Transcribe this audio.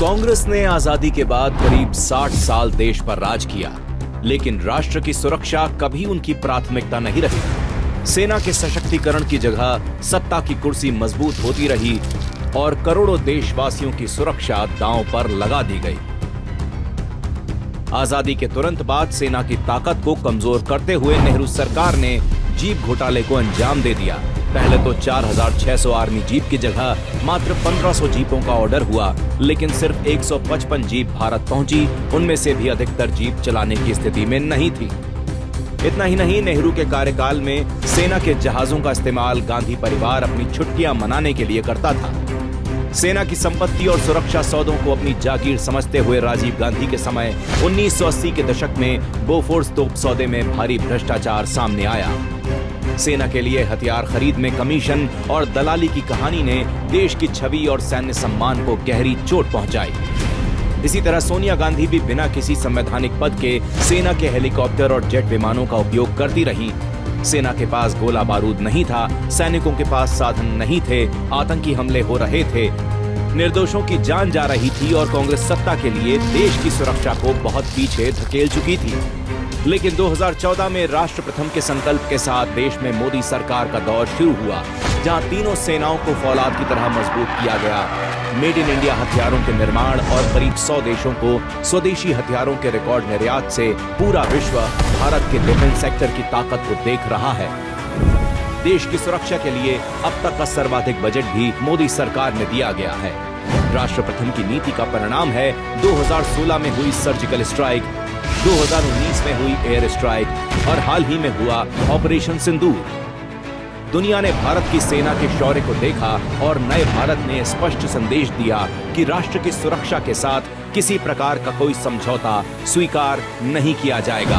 कांग्रेस ने आजादी के बाद करीब 60 साल देश पर राज किया, लेकिन राष्ट्र की सुरक्षा कभी उनकी प्राथमिकता नहीं रही। सेना के सशक्तिकरण की जगह सत्ता की कुर्सी मजबूत होती रही और करोड़ों देशवासियों की सुरक्षा दांव पर लगा दी गई। आजादी के तुरंत बाद सेना की ताकत को कमजोर करते हुए नेहरू सरकार ने जीप घोटाले को अंजाम दे दिया। पहले तो 4600 आर्मी जीप की जगह मात्र 1500 जीपों का ऑर्डर हुआ, लेकिन सिर्फ 155 जीप भारत पहुंची। उनमें से भी अधिकतर जीप चलाने की स्थिति में नहीं थी। इतना ही नहीं, नेहरू के कार्यकाल में सेना के जहाजों का इस्तेमाल गांधी परिवार अपनी छुट्टियां मनाने के लिए करता था। सेना की संपत्ति और सुरक्षा सौदों को अपनी जागीर समझते हुए राजीव गांधी के समय 1980 के दशक में बोफोर्स तोप सौदे में भारी भ्रष्टाचार सामने आया। सेना के लिए हथियार खरीद में कमीशन और दलाली की कहानी ने देश की छवि और सैन्य सम्मान को गहरी चोट पहुंचाई। इसी तरह सोनिया गांधी भी बिना किसी संवैधानिक पद के सेना के हेलीकॉप्टर और जेट विमानों का उपयोग करती रही। सेना के पास गोला बारूद नहीं था, सैनिकों के पास साधन नहीं थे, आतंकी हमले हो रहे थे, निर्दोषों की जान जा रही थी और कांग्रेस सत्ता के लिए देश की सुरक्षा को बहुत पीछे धकेल चुकी थी। लेकिन 2014 में राष्ट्र प्रथम के संकल्प के साथ देश में मोदी सरकार का दौर शुरू हुआ, जहां तीनों सेनाओं को फौलाद की तरह मजबूत किया गया। मेड इन इंडिया हथियारों के निर्माण और करीब 100 देशों को स्वदेशी हथियारों के रिकॉर्ड निर्यात से पूरा विश्व भारत के डिफेंस सेक्टर की ताकत को देख रहा है। देश की सुरक्षा के लिए अब तक का सर्वाधिक बजट भी मोदी सरकार में दिया गया है। राष्ट्र प्रथम की नीति का परिणाम है 2016 में हुई सर्जिकल स्ट्राइक, 2019 में हुई एयर स्ट्राइक और हाल ही में हुआ ऑपरेशन सिंदूर। दुनिया ने भारत की सेना के शौर्य को देखा और नए भारत ने स्पष्ट संदेश दिया कि राष्ट्र की सुरक्षा के साथ किसी प्रकार का कोई समझौता स्वीकार नहीं किया जाएगा।